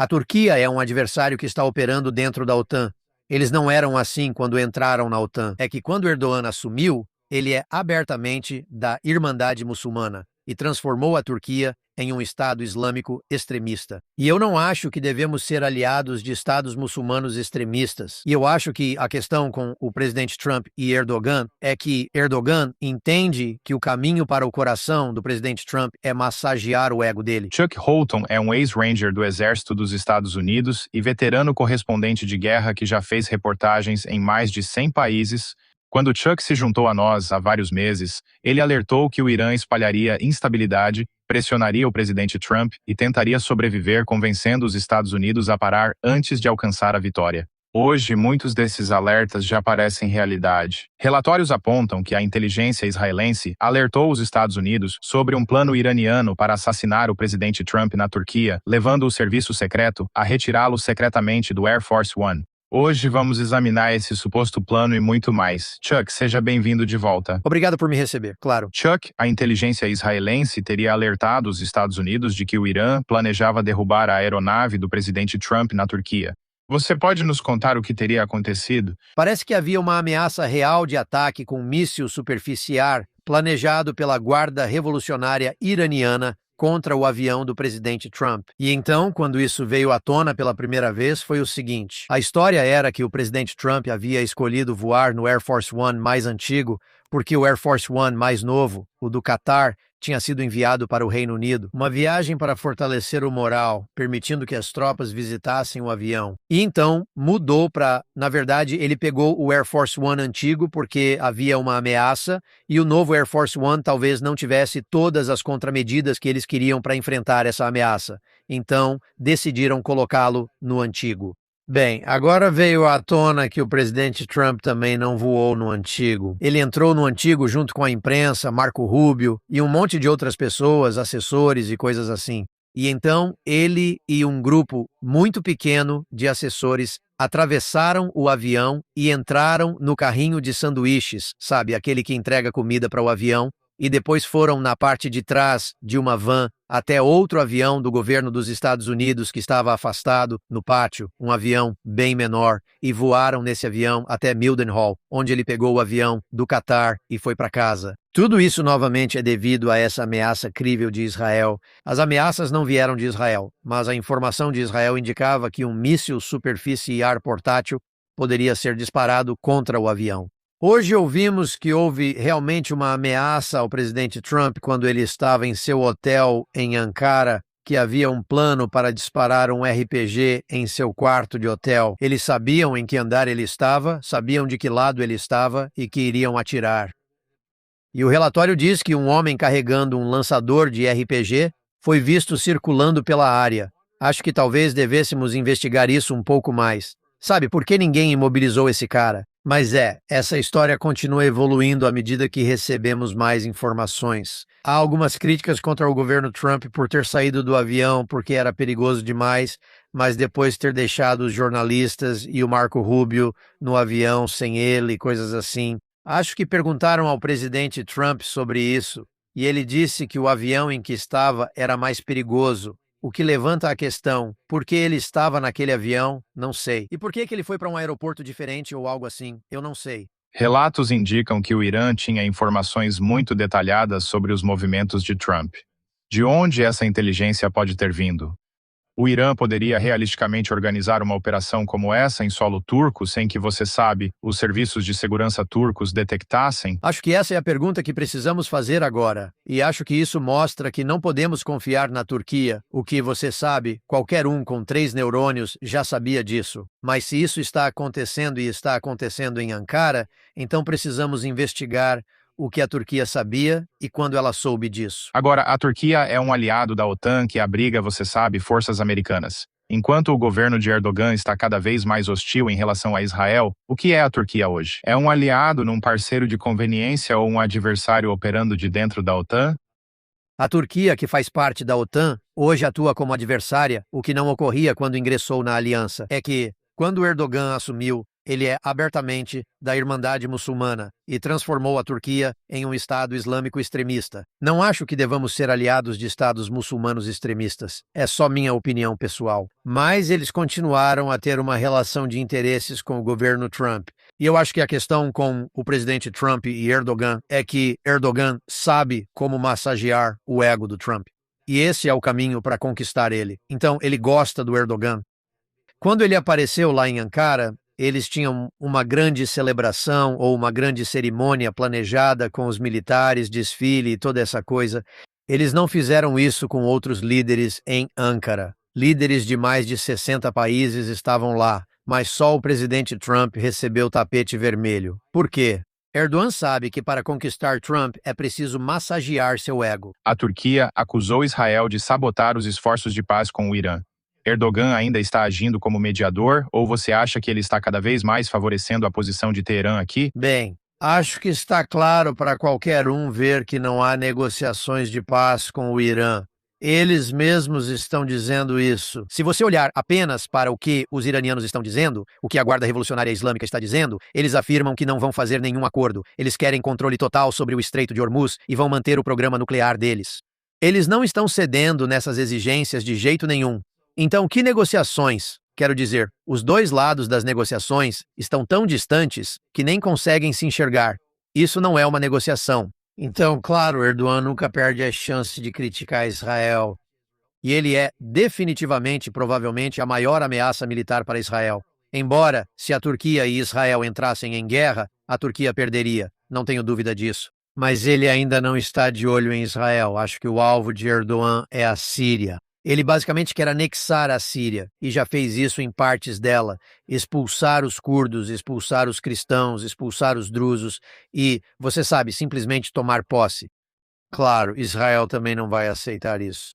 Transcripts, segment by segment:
A Turquia é um adversário que está operando dentro da OTAN. Eles não eram assim quando entraram na OTAN. É que quando Erdogan assumiu, ele é abertamente da Irmandade Muçulmana e transformou a Turquia em um Estado islâmico extremista. E eu não acho que devemos ser aliados de Estados muçulmanos extremistas. E eu acho que a questão com o presidente Trump e Erdogan é que Erdogan entende que o caminho para o coração do presidente Trump é massagear o ego dele. Chuck Holton é um ex-ranger do Exército dos Estados Unidos e veterano correspondente de guerra que já fez reportagens em mais de 100 países. Quando Chuck se juntou a nós há vários meses, ele alertou que o Irã espalharia instabilidade, pressionaria o presidente Trump e tentaria sobreviver convencendo os Estados Unidos a parar antes de alcançar a vitória. Hoje, muitos desses alertas já parecem realidade. Relatórios apontam que a inteligência israelense alertou os Estados Unidos sobre um plano iraniano para assassinar o presidente Trump na Turquia, levando o serviço secreto a retirá-lo secretamente do Air Force One. Hoje vamos examinar esse suposto plano e muito mais. Chuck, seja bem-vindo de volta. Obrigado por me receber, claro. Chuck, a inteligência israelense teria alertado os Estados Unidos de que o Irã planejava derrubar a aeronave do presidente Trump na Turquia. Você pode nos contar o que teria acontecido? Parece que havia uma ameaça real de ataque com um míssil superficial planejado pela Guarda Revolucionária Iraniana contra o avião do presidente Trump. E então, quando isso veio à tona pela primeira vez, foi o seguinte. A história era que o presidente Trump havia escolhido voar no Air Force One mais antigo porque o Air Force One mais novo, o do Qatar, tinha sido enviado para o Reino Unido. Uma viagem para fortalecer o moral, permitindo que as tropas visitassem o avião. E então mudou para, na verdade, ele pegou o Air Force One antigo porque havia uma ameaça e o novo Air Force One talvez não tivesse todas as contramedidas que eles queriam para enfrentar essa ameaça. Então, decidiram colocá-lo no antigo. Bem, agora veio à tona que o presidente Trump também não voou no antigo. Ele entrou no antigo junto com a imprensa, Marco Rubio e um monte de outras pessoas, assessores e coisas assim. E então ele e um grupo muito pequeno de assessores atravessaram o avião e entraram no carrinho de sanduíches, sabe, aquele que entrega comida para o avião, e depois foram na parte de trás de uma van até outro avião do governo dos Estados Unidos que estava afastado no pátio, um avião bem menor, e voaram nesse avião até Mildenhall, onde ele pegou o avião do Qatar e foi para casa. Tudo isso novamente é devido a essa ameaça crível de Israel. As ameaças não vieram de Israel, mas a informação de Israel indicava que um míssil superfície e ar portátil poderia ser disparado contra o avião. Hoje ouvimos que houve realmente uma ameaça ao presidente Trump quando ele estava em seu hotel em Ankara, que havia um plano para disparar um RPG em seu quarto de hotel. Eles sabiam em que andar ele estava, sabiam de que lado ele estava e que iriam atirar. E o relatório diz que um homem carregando um lançador de RPG foi visto circulando pela área. Acho que talvez devêssemos investigar isso um pouco mais. Sabe, por que ninguém imobilizou esse cara? Mas essa história continua evoluindo à medida que recebemos mais informações. Há algumas críticas contra o governo Trump por ter saído do avião porque era perigoso demais, mas depois ter deixado os jornalistas e o Marco Rubio no avião sem ele, coisas assim. Acho que perguntaram ao presidente Trump sobre isso, e ele disse que o avião em que estava era mais perigoso. O que levanta a questão, por que ele estava naquele avião, não sei. E por que ele foi para um aeroporto diferente ou algo assim, eu não sei. Relatos indicam que o Irã tinha informações muito detalhadas sobre os movimentos de Trump. De onde essa inteligência pode ter vindo? O Irã poderia realisticamente organizar uma operação como essa em solo turco sem que, você sabe, os serviços de segurança turcos detectassem? Acho que essa é a pergunta que precisamos fazer agora. E acho que isso mostra que não podemos confiar na Turquia, o que, você sabe, qualquer um com 3 neurônios já sabia disso. Mas se isso está acontecendo e está acontecendo em Ankara, então precisamos investigar o que a Turquia sabia e quando ela soube disso. Agora, a Turquia é um aliado da OTAN que abriga, você sabe, forças americanas. Enquanto o governo de Erdogan está cada vez mais hostil em relação a Israel, o que é a Turquia hoje? É um aliado num parceiro de conveniência ou um adversário operando de dentro da OTAN? A Turquia, que faz parte da OTAN, hoje atua como adversária, o que não ocorria quando ingressou na aliança. É que, quando Erdogan assumiu, Ele é abertamente da Irmandade Muçulmana e transformou a Turquia em um Estado islâmico extremista. Não acho que devamos ser aliados de Estados muçulmanos extremistas. É só minha opinião pessoal. Mas eles continuaram a ter uma relação de interesses com o governo Trump. E eu acho que a questão com o presidente Trump e Erdogan é que Erdogan sabe como massagear o ego do Trump. E esse é o caminho para conquistar ele. Então, ele gosta do Erdogan. Quando ele apareceu lá em Ankara, eles tinham uma grande celebração ou uma grande cerimônia planejada com os militares, desfile e toda essa coisa. Eles não fizeram isso com outros líderes em Ankara. Líderes de mais de 60 países estavam lá, mas só o presidente Trump recebeu o tapete vermelho. Por quê? Erdogan sabe que para conquistar Trump é preciso massagear seu ego. A Turquia acusou Israel de sabotar os esforços de paz com o Irã. Erdogan ainda está agindo como mediador ou você acha que ele está cada vez mais favorecendo a posição de Teherã aqui? Bem, acho que está claro para qualquer um ver que não há negociações de paz com o Irã. Eles mesmos estão dizendo isso. Se você olhar apenas para o que os iranianos estão dizendo, o que a Guarda Revolucionária Islâmica está dizendo, eles afirmam que não vão fazer nenhum acordo. Eles querem controle total sobre o Estreito de Hormuz e vão manter o programa nuclear deles. Eles não estão cedendo nessas exigências de jeito nenhum. Então, que negociações? Quero dizer, os dois lados das negociações estão tão distantes que nem conseguem se enxergar. Isso não é uma negociação. Então, claro, Erdogan nunca perde a chance de criticar Israel. E ele é definitivamente, provavelmente, a maior ameaça militar para Israel. Embora, se a Turquia e Israel entrassem em guerra, a Turquia perderia. Não tenho dúvida disso. Mas ele ainda não está de olho em Israel. Acho que o alvo de Erdogan é a Síria. Ele basicamente quer anexar a Síria, e já fez isso em partes dela, expulsar os curdos, expulsar os cristãos, expulsar os drusos e, você sabe, simplesmente tomar posse. Claro, Israel também não vai aceitar isso.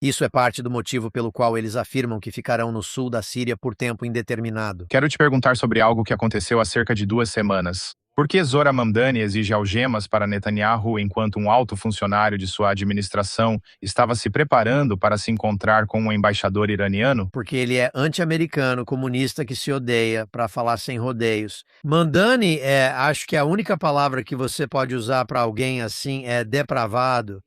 Isso é parte do motivo pelo qual eles afirmam que ficarão no sul da Síria por tempo indeterminado. Quero te perguntar sobre algo que aconteceu há cerca de 2 semanas. Por que Zohran Mamdani exige algemas para Netanyahu enquanto um alto funcionário de sua administração estava se preparando para se encontrar com um embaixador iraniano? Porque ele é anti-americano, comunista que se odeia, para falar sem rodeios. Mandani acho que a única palavra que você pode usar para alguém assim é depravado.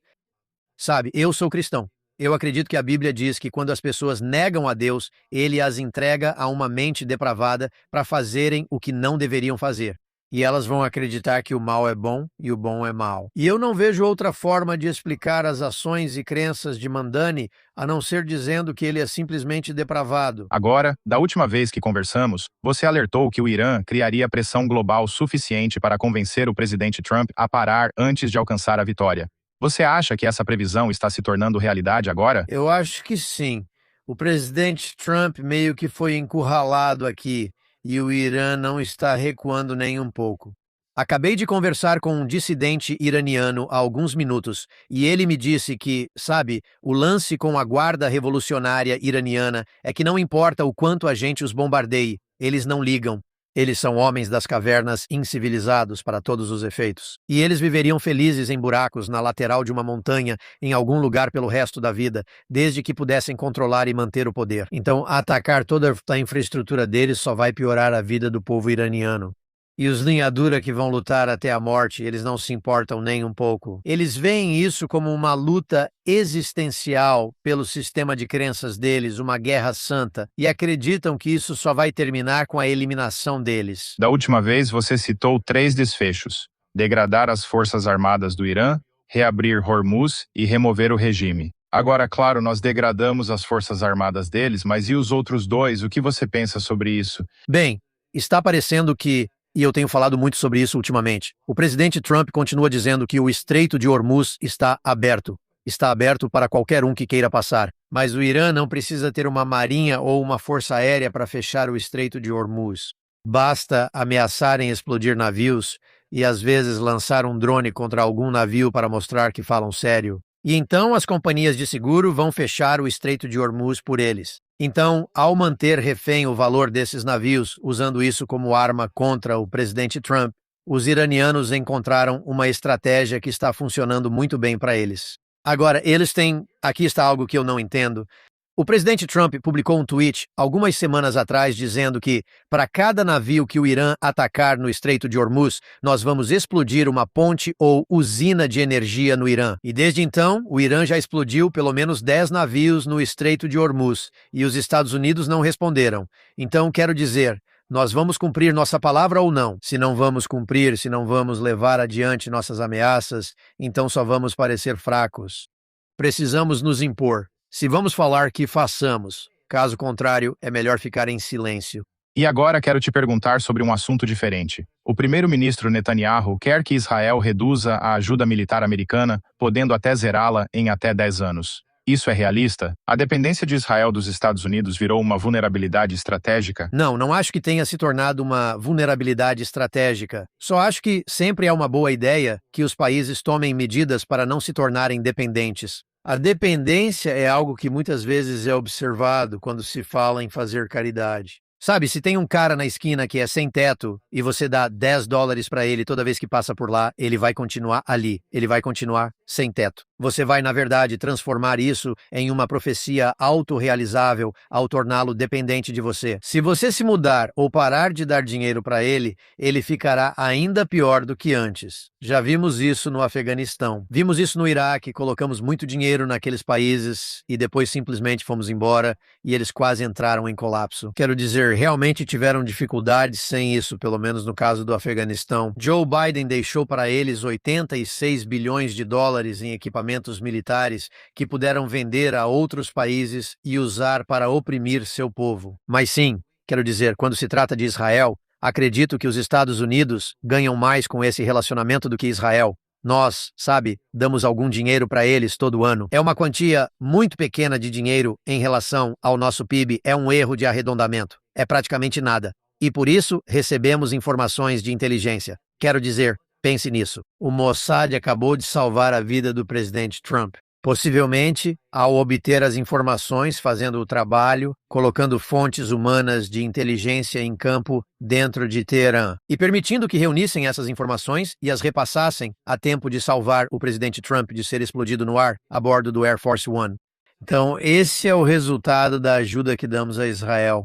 Sabe, eu sou cristão. Eu acredito que a Bíblia diz que quando as pessoas negam a Deus, ele as entrega a uma mente depravada para fazerem o que não deveriam fazer. E elas vão acreditar que o mal é bom e o bom é mal. E eu não vejo outra forma de explicar as ações e crenças de Mandani a não ser dizendo que ele é simplesmente depravado. Agora, da última vez que conversamos, você alertou que o Irã criaria pressão global suficiente para convencer o presidente Trump a parar antes de alcançar a vitória. Você acha que essa previsão está se tornando realidade agora? Eu acho que sim. O presidente Trump meio que foi encurralado aqui e o Irã não está recuando nem um pouco. Acabei de conversar com um dissidente iraniano há alguns minutos e ele me disse que, sabe, o lance com a Guarda Revolucionária Iraniana é que não importa o quanto a gente os bombardeie, eles não ligam. Eles são homens das cavernas incivilizados para todos os efeitos. E eles viveriam felizes em buracos na lateral de uma montanha em algum lugar pelo resto da vida, desde que pudessem controlar e manter o poder. Então, atacar toda a infraestrutura deles só vai piorar a vida do povo iraniano. E os linha dura que vão lutar até a morte, eles não se importam nem um pouco. Eles veem isso como uma luta existencial pelo sistema de crenças deles, uma guerra santa, e acreditam que isso só vai terminar com a eliminação deles. Da última vez, você citou 3 desfechos: degradar as forças armadas do Irã, reabrir Hormuz e remover o regime. Agora, claro, nós degradamos as forças armadas deles, mas e os outros 2? O que você pensa sobre isso? Bem, está parecendo que e eu tenho falado muito sobre isso ultimamente. O presidente Trump continua dizendo que o Estreito de Hormuz está aberto. Está aberto para qualquer um que queira passar. Mas o Irã não precisa ter uma marinha ou uma força aérea para fechar o Estreito de Hormuz. Basta ameaçarem explodir navios e às vezes lançar um drone contra algum navio para mostrar que falam sério. E então as companhias de seguro vão fechar o Estreito de Hormuz por eles. Então, ao manter refém o valor desses navios, usando isso como arma contra o presidente Trump, os iranianos encontraram uma estratégia que está funcionando muito bem para eles. Agora, eles têm... Aqui está algo que eu não entendo. O presidente Trump publicou um tweet algumas semanas atrás dizendo que, para cada navio que o Irã atacar no Estreito de Hormuz, nós vamos explodir uma ponte ou usina de energia no Irã. E desde então, o Irã já explodiu pelo menos 10 navios no Estreito de Hormuz e os Estados Unidos não responderam. Então, quero dizer, nós vamos cumprir nossa palavra ou não? Se não vamos cumprir, se não vamos levar adiante nossas ameaças, então só vamos parecer fracos. Precisamos nos impor. Se vamos falar, que façamos. Caso contrário, é melhor ficar em silêncio. E agora quero te perguntar sobre um assunto diferente. O primeiro-ministro Netanyahu quer que Israel reduza a ajuda militar americana, podendo até zerá-la em até 10 anos. Isso é realista? A dependência de Israel dos Estados Unidos virou uma vulnerabilidade estratégica? Não acho que tenha se tornado uma vulnerabilidade estratégica. Só acho que sempre é uma boa ideia que os países tomem medidas para não se tornarem dependentes. A dependência é algo que muitas vezes é observado quando se fala em fazer caridade. Sabe, se tem um cara na esquina que é sem teto e você dá $10 para ele toda vez que passa por lá, ele vai continuar ali, ele vai continuar sem teto. Você vai, na verdade, transformar isso em uma profecia autorrealizável ao torná-lo dependente de você. Se você se mudar ou parar de dar dinheiro para ele, ele ficará ainda pior do que antes. Já vimos isso no Afeganistão. Vimos isso no Iraque, colocamos muito dinheiro naqueles países e depois simplesmente fomos embora e eles quase entraram em colapso. Quero dizer, realmente tiveram dificuldades sem isso, pelo menos no caso do Afeganistão. Joe Biden deixou para eles $86 bilhões em equipamentos militares que puderam vender a outros países e usar para oprimir seu povo. Mas sim, quero dizer, quando se trata de Israel, acredito que os Estados Unidos ganham mais com esse relacionamento do que Israel. Nós, sabe, damos algum dinheiro para eles todo ano. É uma quantia muito pequena de dinheiro em relação ao nosso PIB, é um erro de arredondamento. É praticamente nada. E por isso recebemos informações de inteligência. Quero dizer, pense nisso. O Mossad acabou de salvar a vida do presidente Trump. Possivelmente, ao obter as informações, fazendo o trabalho, colocando fontes humanas de inteligência em campo dentro de Teherã e permitindo que reunissem essas informações e as repassassem a tempo de salvar o presidente Trump de ser explodido no ar a bordo do Air Force One. Então, esse é o resultado da ajuda que damos a Israel.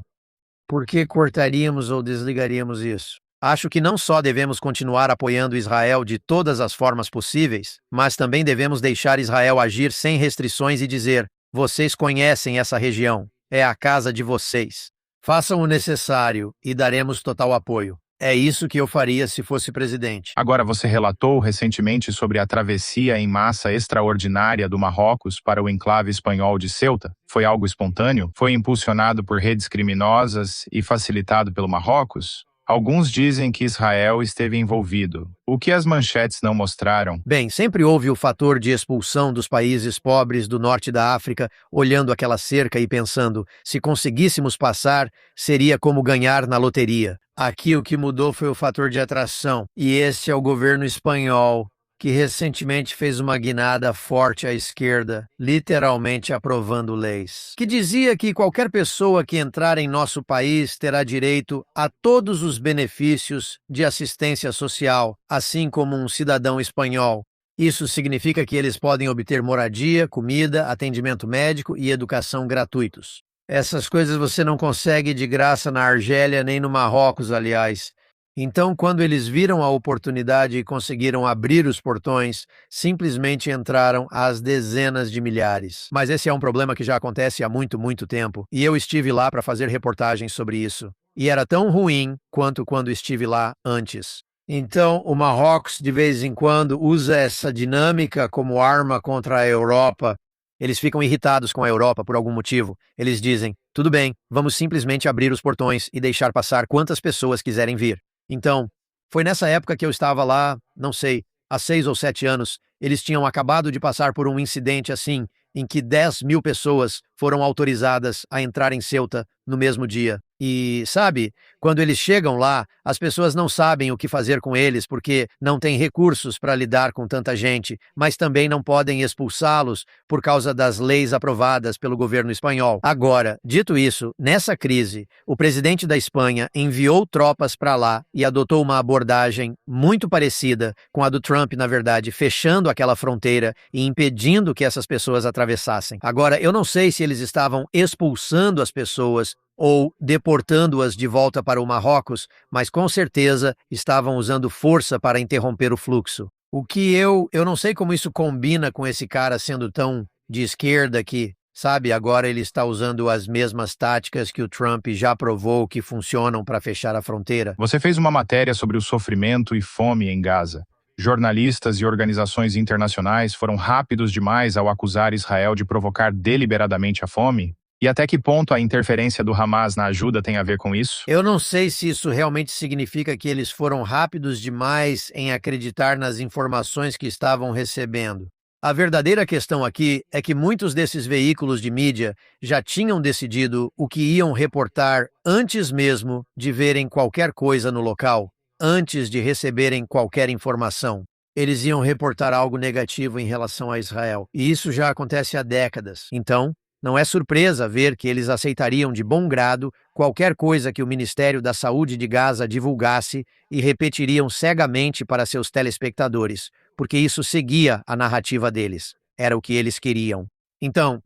Por que cortaríamos ou desligaríamos isso? Acho que não só devemos continuar apoiando Israel de todas as formas possíveis, mas também devemos deixar Israel agir sem restrições e dizer: vocês conhecem essa região, é a casa de vocês. Façam o necessário e daremos total apoio. É isso que eu faria se fosse presidente. Agora, você relatou recentemente sobre a travessia em massa extraordinária do Marrocos para o enclave espanhol de Ceuta. Foi algo espontâneo? Foi impulsionado por redes criminosas e facilitado pelo Marrocos? Alguns dizem que Israel esteve envolvido. O que as manchetes não mostraram? Bem, sempre houve o fator de expulsão dos países pobres do norte da África, olhando aquela cerca e pensando, se conseguíssemos passar, seria como ganhar na loteria. Aqui o que mudou foi o fator de atração, e esse é o governo espanhol, que recentemente fez uma guinada forte à esquerda, literalmente aprovando leis, que dizia que qualquer pessoa que entrar em nosso país terá direito a todos os benefícios de assistência social, assim como um cidadão espanhol. Isso significa que eles podem obter moradia, comida, atendimento médico e educação gratuitos. Essas coisas você não consegue de graça na Argélia nem no Marrocos, aliás. Então, quando eles viram a oportunidade e conseguiram abrir os portões, simplesmente entraram às dezenas de milhares. Mas esse é um problema que já acontece há muito tempo, e eu estive lá para fazer reportagens sobre isso. E era tão ruim quanto quando estive lá antes. Então, o Marrocos, de vez em quando, usa essa dinâmica como arma contra a Europa. Eles ficam irritados com a Europa por algum motivo. Eles dizem, tudo bem, vamos simplesmente abrir os portões e deixar passar quantas pessoas quiserem vir. Então, foi nessa época que eu estava lá, não sei, há 6 ou 7 anos, eles tinham acabado de passar por um incidente assim, em que 10.000 pessoas foram autorizadas a entrar em Ceuta no mesmo dia. E, sabe, quando eles chegam lá, as pessoas não sabem o que fazer com eles porque não têm recursos para lidar com tanta gente, mas também não podem expulsá-los por causa das leis aprovadas pelo governo espanhol. Agora, dito isso, nessa crise, o presidente da Espanha enviou tropas para lá e adotou uma abordagem muito parecida com a do Trump, na verdade, fechando aquela fronteira e impedindo que essas pessoas atravessassem. Agora, eu não sei se eles estavam expulsando as pessoas ou deportando-as de volta para o Marrocos, mas com certeza estavam usando força para interromper o fluxo. O que eu não sei como isso combina com esse cara sendo tão de esquerda que, sabe, agora ele está usando as mesmas táticas que o Trump já provou que funcionam para fechar a fronteira. Você fez uma matéria sobre o sofrimento e fome em Gaza. Jornalistas e organizações internacionais foram rápidos demais ao acusar Israel de provocar deliberadamente a fome? E até que ponto a interferência do Hamas na ajuda tem a ver com isso? Eu não sei se isso realmente significa que eles foram rápidos demais em acreditar nas informações que estavam recebendo. A verdadeira questão aqui é que muitos desses veículos de mídia já tinham decidido o que iam reportar antes mesmo de verem qualquer coisa no local, antes de receberem qualquer informação. Eles iam reportar algo negativo em relação a Israel, e isso já acontece há décadas. Então, não é surpresa ver que eles aceitariam de bom grado qualquer coisa que o Ministério da Saúde de Gaza divulgasse e repetiriam cegamente para seus telespectadores, porque isso seguia a narrativa deles. Era o que eles queriam. Então,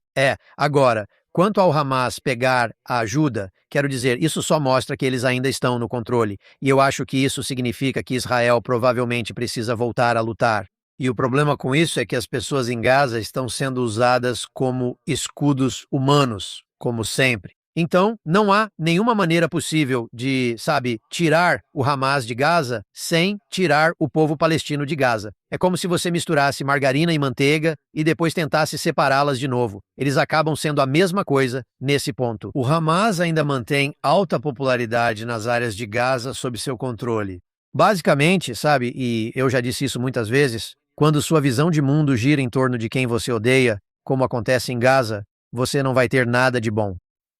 agora, quanto ao Hamas pegar a ajuda, quero dizer, isso só mostra que eles ainda estão no controle, e eu acho que isso significa que Israel provavelmente precisa voltar a lutar. E o problema com isso é que as pessoas em Gaza estão sendo usadas como escudos humanos, como sempre. Então, não há nenhuma maneira possível de, sabe, tirar o Hamas de Gaza sem tirar o povo palestino de Gaza. É como se você misturasse margarina e manteiga e depois tentasse separá-las de novo. Eles acabam sendo a mesma coisa nesse ponto. O Hamas ainda mantém alta popularidade nas áreas de Gaza sob seu controle. Basicamente, sabe, e eu já disse isso muitas vezes, quando sua visão de mundo gira em torno de quem você odeia, como acontece em Gaza, você não vai ter nada de bom.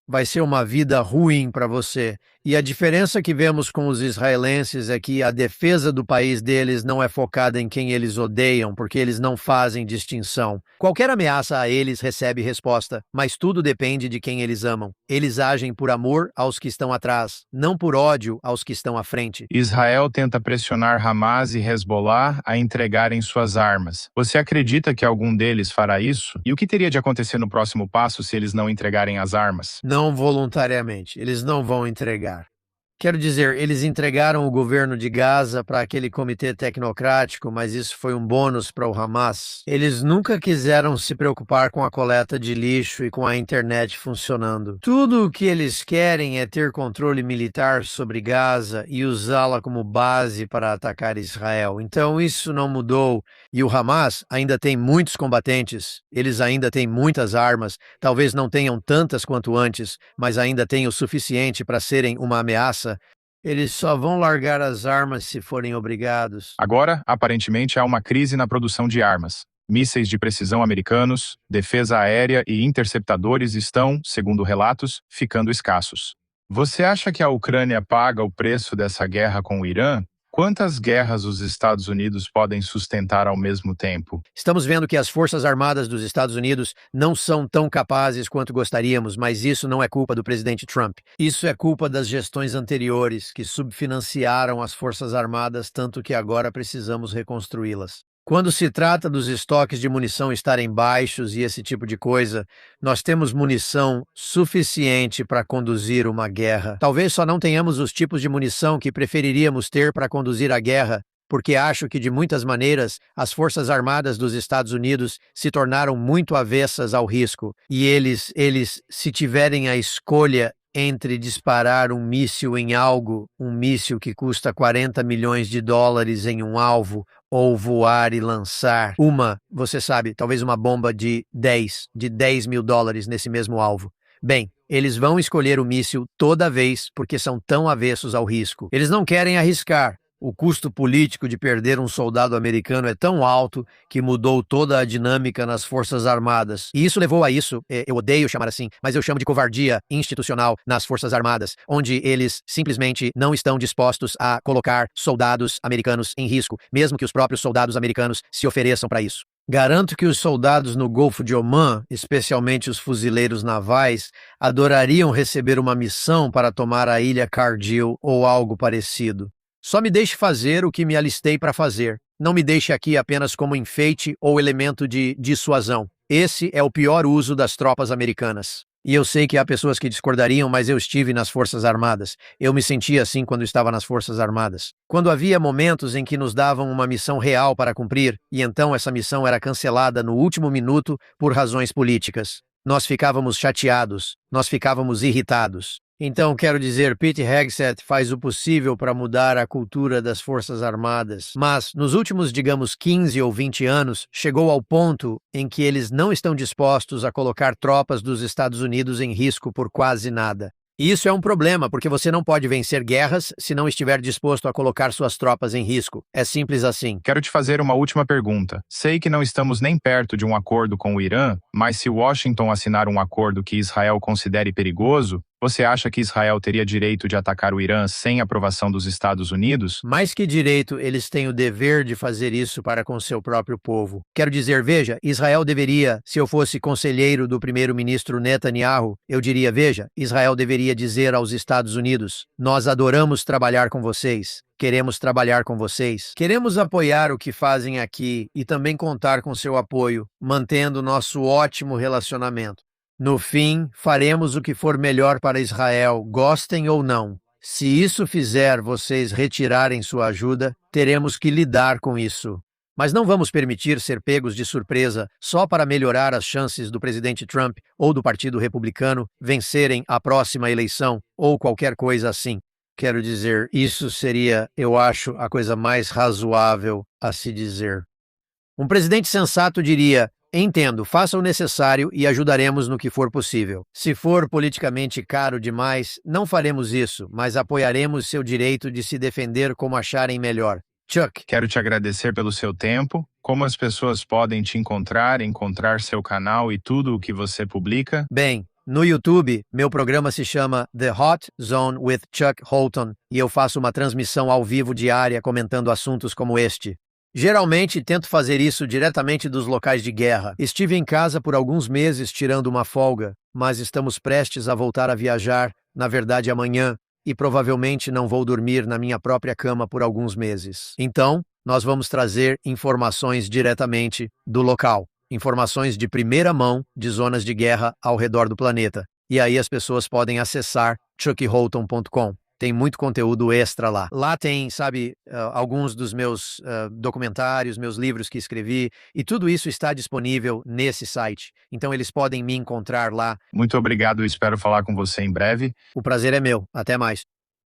Vai ser uma vida ruim para você. E a diferença que vemos com os israelenses é que a defesa do país deles não é focada em quem eles odeiam, porque eles não fazem distinção. Qualquer ameaça a eles recebe resposta, mas tudo depende de quem eles amam. Eles agem por amor aos que estão atrás, não por ódio aos que estão à frente. Israel tenta pressionar Hamas e Hezbollah a entregarem suas armas. Você acredita que algum deles fará isso? E o que teria de acontecer no próximo passo se eles não entregarem as armas? Não voluntariamente, eles não vão entregar. Quero dizer, eles entregaram o governo de Gaza para aquele comitê tecnocrático, mas isso foi um bônus para o Hamas. Eles nunca quiseram se preocupar com a coleta de lixo e com a internet funcionando. Tudo o que eles querem é ter controle militar sobre Gaza e usá-la como base para atacar Israel. Então isso não mudou. E o Hamas ainda tem muitos combatentes, eles ainda têm muitas armas, talvez não tenham tantas quanto antes, mas ainda têm o suficiente para serem uma ameaça. Eles só vão largar as armas se forem obrigados. Agora, aparentemente, há uma crise na produção de armas. Mísseis de precisão americanos, defesa aérea e interceptadores estão, segundo relatos, ficando escassos. Você acha que a Ucrânia paga o preço dessa guerra com o Irã? Quantas guerras os Estados Unidos podem sustentar ao mesmo tempo? Estamos vendo que as Forças Armadas dos Estados Unidos não são tão capazes quanto gostaríamos, mas isso não é culpa do presidente Trump. Isso é culpa das gestões anteriores, que subfinanciaram as Forças Armadas tanto que agora precisamos reconstruí-las. Quando se trata dos estoques de munição estarem baixos e esse tipo de coisa, nós temos munição suficiente para conduzir uma guerra. Talvez só não tenhamos os tipos de munição que preferiríamos ter para conduzir a guerra, porque acho que, de muitas maneiras, as Forças Armadas dos Estados Unidos se tornaram muito avessas ao risco. E eles, se tiverem a escolha entre disparar um míssil em algo, um míssil que custa 40 milhões de dólares em um alvo, ou voar e lançar você sabe, talvez uma bomba de 10 mil dólares nesse mesmo alvo. Bem, eles vão escolher o míssil toda vez porque são tão avessos ao risco. Eles não querem arriscar. O custo político de perder um soldado americano é tão alto que mudou toda a dinâmica nas Forças Armadas. E isso levou a isso, eu odeio chamar assim, mas eu chamo de covardia institucional nas Forças Armadas, onde eles simplesmente não estão dispostos a colocar soldados americanos em risco, mesmo que os próprios soldados americanos se ofereçam para isso. Garanto que os soldados no Golfo de Omã, especialmente os fuzileiros navais, adorariam receber uma missão para tomar a ilha Cardil ou algo parecido. Só me deixe fazer o que me alistei para fazer. Não me deixe aqui apenas como enfeite ou elemento de dissuasão. Esse é o pior uso das tropas americanas. E eu sei que há pessoas que discordariam, mas eu estive nas Forças Armadas. Eu me sentia assim quando estava nas Forças Armadas. Quando havia momentos em que nos davam uma missão real para cumprir, e então essa missão era cancelada no último minuto por razões políticas. Nós ficávamos chateados, nós ficávamos irritados. Então, quero dizer, Pete Hegseth faz o possível para mudar a cultura das Forças Armadas, mas nos últimos, digamos, 15 ou 20 anos, chegou ao ponto em que eles não estão dispostos a colocar tropas dos Estados Unidos em risco por quase nada. E isso é um problema, porque você não pode vencer guerras se não estiver disposto a colocar suas tropas em risco. É simples assim. Quero te fazer uma última pergunta. Sei que não estamos nem perto de um acordo com o Irã, mas se Washington assinar um acordo que Israel considere perigoso, você acha que Israel teria direito de atacar o Irã sem aprovação dos Estados Unidos? Mais que direito, eles têm o dever de fazer isso para com seu próprio povo. Quero dizer, veja, Israel deveria, se eu fosse conselheiro do primeiro-ministro Netanyahu, eu diria, veja, Israel deveria dizer aos Estados Unidos: nós adoramos trabalhar com vocês. Queremos trabalhar com vocês. Queremos apoiar o que fazem aqui e também contar com seu apoio, mantendo nosso ótimo relacionamento. No fim, faremos o que for melhor para Israel, gostem ou não. Se isso fizer vocês retirarem sua ajuda, teremos que lidar com isso. Mas não vamos permitir ser pegos de surpresa só para melhorar as chances do presidente Trump ou do Partido Republicano vencerem a próxima eleição ou qualquer coisa assim. Quero dizer, isso seria, eu acho, a coisa mais razoável a se dizer. Um presidente sensato diria: entendo, faça o necessário e ajudaremos no que for possível. Se for politicamente caro demais, não faremos isso, mas apoiaremos seu direito de se defender como acharem melhor. Chuck. Quero te agradecer pelo seu tempo. Como as pessoas podem te encontrar seu canal e tudo o que você publica? Bem, no YouTube, meu programa se chama The Hot Zone with Chuck Holton e eu faço uma transmissão ao vivo diária comentando assuntos como este. Geralmente, tento fazer isso diretamente dos locais de guerra. Estive em casa por alguns meses tirando uma folga, mas estamos prestes a voltar a viajar, na verdade amanhã, e provavelmente não vou dormir na minha própria cama por alguns meses. Então, nós vamos trazer informações diretamente do local. Informações de primeira mão de zonas de guerra ao redor do planeta. E aí as pessoas podem acessar chuckholton.com. Tem muito conteúdo extra lá. Lá tem, sabe, alguns dos meus documentários, meus livros que escrevi, e tudo isso está disponível nesse site. Então eles podem me encontrar lá. Muito obrigado, espero falar com você em breve. O prazer é meu. Até mais.